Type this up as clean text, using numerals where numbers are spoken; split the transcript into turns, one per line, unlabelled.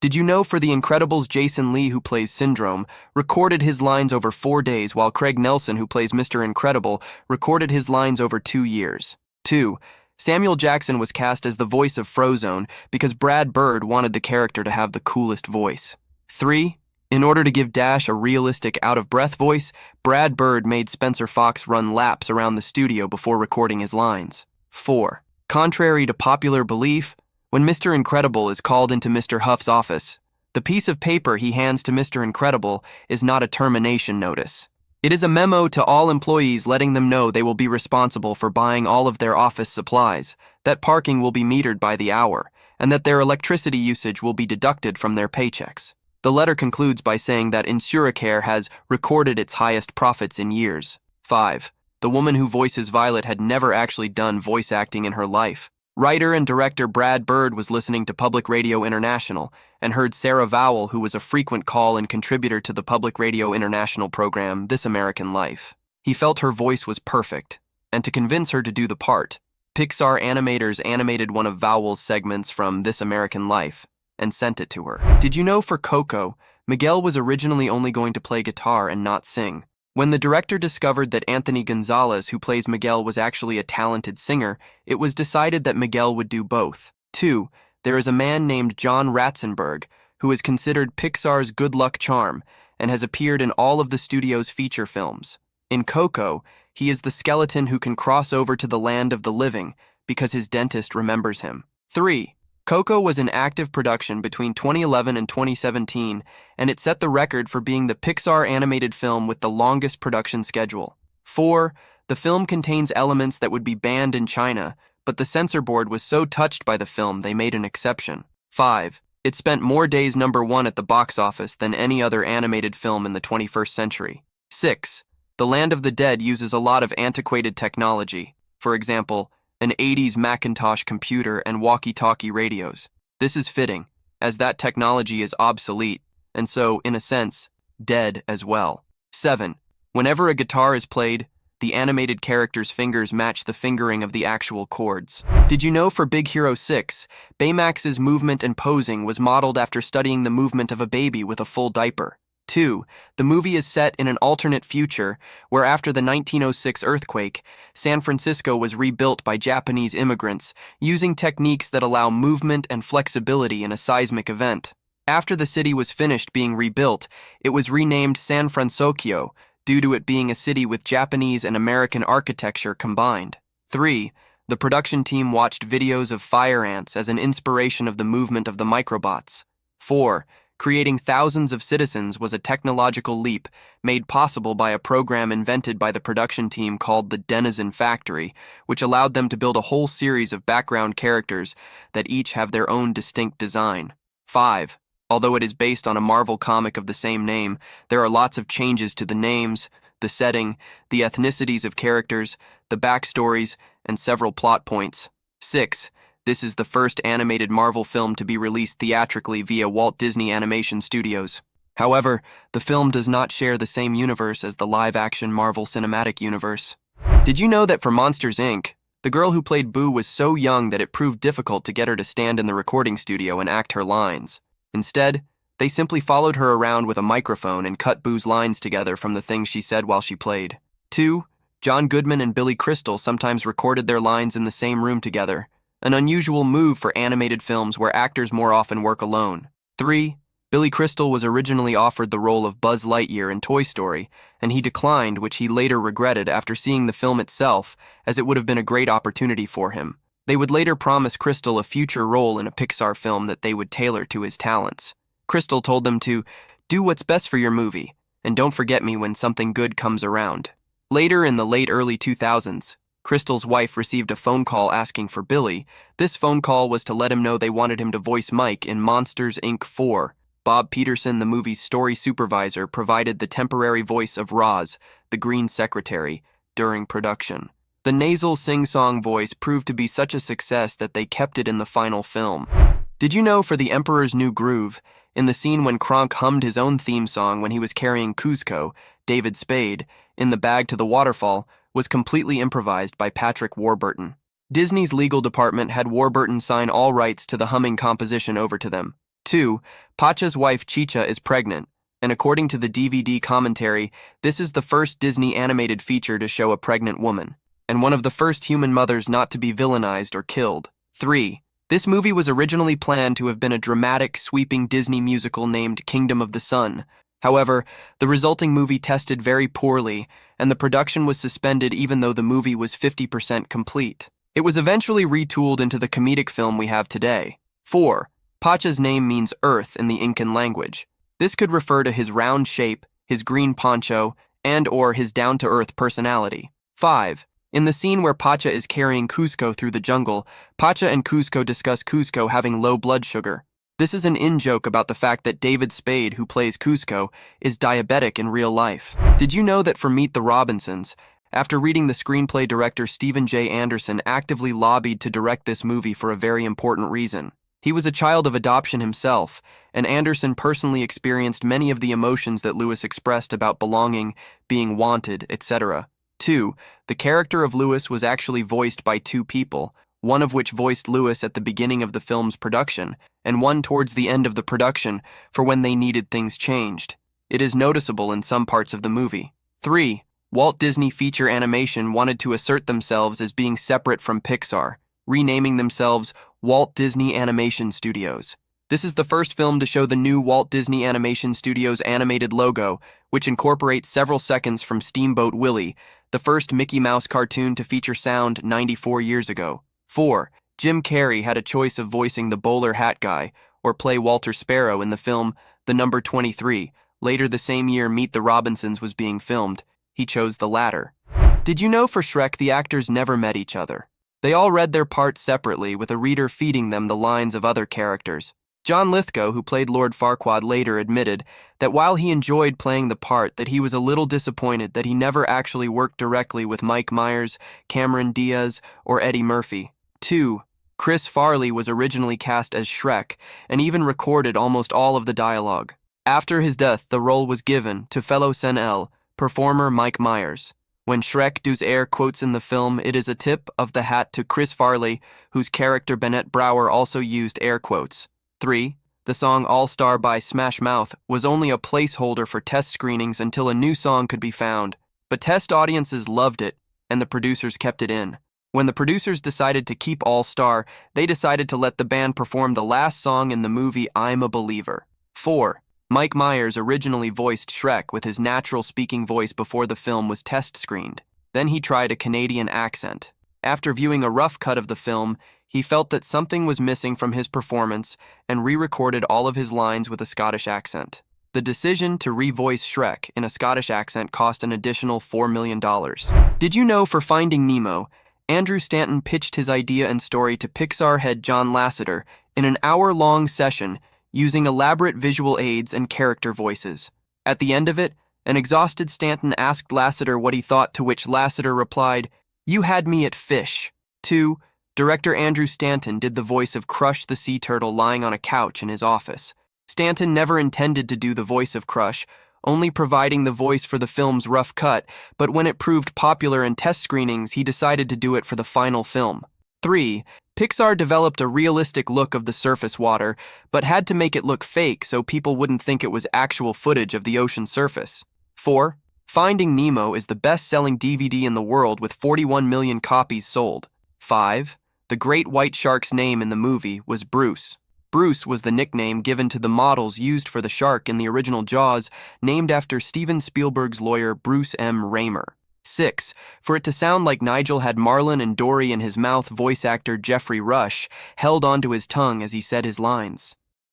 Did you know for The Incredibles, Jason Lee, who plays Syndrome, recorded his lines over 4 days, while Craig Nelson, who plays Mr. Incredible, recorded his lines over 2 years? 2. Samuel Jackson was cast as the voice of Frozone because Brad Bird wanted the character to have the coolest voice. 3. In order to give Dash a realistic, out-of-breath voice, Brad Bird made Spencer Fox run laps around the studio before recording his lines. 4. Contrary to popular belief, when Mr. Incredible is called into Mr. Huff's office, the piece of paper he hands to Mr. Incredible is not a termination notice. It is a memo to all employees letting them know they will be responsible for buying all of their office supplies, that parking will be metered by the hour, and that their electricity usage will be deducted from their paychecks. The letter concludes by saying that Insuricare has recorded its highest profits in years. 5. The woman who voices Violet had never actually done voice acting in her life. Writer and director Brad Bird was listening to Public Radio International and heard Sarah Vowell, who was a frequent call and contributor to the Public Radio International program This American Life. He felt her voice was perfect, and to convince her to do the part, Pixar animators animated one of Vowell's segments from This American Life and sent it to her. Did you know for Coco, Miguel was originally only going to play guitar and not sing? When the director discovered that Anthony Gonzalez, who plays Miguel, was actually a talented singer, it was decided that Miguel would do both. 2. There is a man named John Ratzenberg, who is considered Pixar's good luck charm and has appeared in all of the studio's feature films. In Coco, he is the skeleton who can cross over to the land of the living because his dentist remembers him. 3. Coco was in active production between 2011 and 2017, and it set the record for being the Pixar animated film with the longest production schedule. 4. The film contains elements that would be banned in China, but the censor board was so touched by the film they made an exception. 5. It spent more days number 1 at the box office than any other animated film in the 21st century. 6. The Land of the Dead uses a lot of antiquated technology. For example, an 80s Macintosh computer and walkie-talkie radios. This is fitting, as that technology is obsolete, and so, in a sense, dead as well. 7. Whenever a guitar is played, the animated character's fingers match the fingering of the actual chords. Did you know for Big Hero 6, Baymax's movement and posing was modeled after studying the movement of a baby with a full diaper? 2. The movie is set in an alternate future where after the 1906 earthquake, San Francisco was rebuilt by Japanese immigrants using techniques that allow movement and flexibility in a seismic event. After the city was finished being rebuilt, it was renamed San Francisco due to it being a city with Japanese and American architecture combined. 3. The production team watched videos of fire ants as an inspiration of the movement of the microbots. 4. Creating thousands of citizens was a technological leap made possible by a program invented by the production team called the Denizen Factory, which allowed them to build a whole series of background characters that each have their own distinct design. 5. Although it is based on a Marvel comic of the same name, there are lots of changes to the names, the setting, the ethnicities of characters, the backstories, and several plot points. 6. This is the first animated Marvel film to be released theatrically via Walt Disney Animation Studios. However, the film does not share the same universe as the live-action Marvel Cinematic Universe. Did you know that for Monsters, Inc., the girl who played Boo was so young that it proved difficult to get her to stand in the recording studio and act her lines? Instead, they simply followed her around with a microphone and cut Boo's lines together from the things she said while she played. 2. John Goodman and Billy Crystal sometimes recorded their lines in the same room together, an unusual move for animated films where actors more often work alone. 3. Billy Crystal was originally offered the role of Buzz Lightyear in Toy Story, and he declined, which he later regretted after seeing the film itself, as it would have been a great opportunity for him. They would later promise Crystal a future role in a Pixar film that they would tailor to his talents. Crystal told them to do what's best for your movie, and don't forget me when something good comes around. Later in the early 2000s, Crystal's wife received a phone call asking for Billy. This phone call was to let him know they wanted him to voice Mike in Monsters, Inc. 4. Bob Peterson, the movie's story supervisor, provided the temporary voice of Roz, the Green Secretary, during production. The nasal sing-song voice proved to be such a success that they kept it in the final film. Did you know for The Emperor's New Groove, in the scene when Kronk hummed his own theme song when he was carrying Kuzco, David Spade, in the bag to the waterfall, was completely improvised by Patrick Warburton. Disney's legal department had Warburton sign all rights to the humming composition over to them. 2. Pacha's wife Chicha is pregnant, and according to the DVD commentary, this is the first Disney animated feature to show a pregnant woman, and one of the first human mothers not to be villainized or killed. 3. This movie was originally planned to have been a dramatic, sweeping Disney musical named Kingdom of the Sun. However, the resulting movie tested very poorly, and the production was suspended even though the movie was 50% complete. It was eventually retooled into the comedic film we have today. 4. Pacha's name means earth in the Incan language. This could refer to his round shape, his green poncho, and/or his down-to-earth personality. 5. In the scene where Pacha is carrying Cusco through the jungle, Pacha and Cusco discuss Cusco having low blood sugar. This is an in-joke about the fact that David Spade, who plays Cusco, is diabetic in real life. Did you know that for Meet the Robinsons, after reading the screenplay, director Stephen J. Anderson actively lobbied to direct this movie for a very important reason? He was a child of adoption himself, and Anderson personally experienced many of the emotions that Lewis expressed about belonging, being wanted, etc. 2. The character of Lewis was actually voiced by 2 people, one of which voiced Lewis at the beginning of the film's production, and one towards the end of the production for when they needed things changed. It is noticeable in some parts of the movie. 3. Walt Disney Feature Animation wanted to assert themselves as being separate from Pixar, renaming themselves Walt Disney Animation Studios. This is the first film to show the new Walt Disney Animation Studios animated logo, which incorporates several seconds from Steamboat Willie, the first Mickey Mouse cartoon to feature sound 94 years ago. 4. Jim Carrey had a choice of voicing the bowler hat guy or play Walter Sparrow in the film The Number 23. Later the same year Meet the Robinsons was being filmed. He chose the latter. Did you know for Shrek the actors never met each other? They all read their parts separately, with a reader feeding them the lines of other characters. John Lithgow, who played Lord Farquaad, later admitted that while he enjoyed playing the part, that he was a little disappointed that he never actually worked directly with Mike Myers, Cameron Diaz, or Eddie Murphy. 2. Chris Farley was originally cast as Shrek and even recorded almost all of the dialogue. After his death, the role was given to fellow SNL performer Mike Myers. When Shrek does air quotes in the film, it is a tip of the hat to Chris Farley, whose character Bennett Brower also used air quotes. 3. The song All Star by Smash Mouth was only a placeholder for test screenings until a new song could be found, but test audiences loved it, and the producers kept it in. When the producers decided to keep All Star, they decided to let the band perform the last song in the movie I'm a Believer. 4. Mike Myers originally voiced Shrek with his natural speaking voice before the film was test screened. Then he tried a Canadian accent. After viewing a rough cut of the film, he felt that something was missing from his performance and re-recorded all of his lines with a Scottish accent. The decision to re-voice Shrek in a Scottish accent cost an additional $4 million. Did you know for Finding Nemo, Andrew Stanton pitched his idea and story to Pixar head John Lasseter in an hour-long session using elaborate visual aids and character voices. At the end of it, an exhausted Stanton asked Lasseter what he thought, to which Lasseter replied, "You had me at fish." 2. Director Andrew Stanton did the voice of Crush the sea turtle lying on a couch in his office. Stanton never intended to do the voice of Crush, only providing the voice for the film's rough cut, but when it proved popular in test screenings, he decided to do it for the final film. 3. Pixar developed a realistic look of the surface water, but had to make it look fake so people wouldn't think it was actual footage of the ocean surface. 4. Finding Nemo is the best-selling DVD in the world with 41 million copies sold. 5. The great white shark's name in the movie was Bruce. Bruce was the nickname given to the models used for the shark in the original Jaws, named after Steven Spielberg's lawyer Bruce M. Raymer. 6. For it to sound like Nigel had Marlin and Dory in his mouth, voice actor Jeffrey Rush held onto his tongue as he said his lines.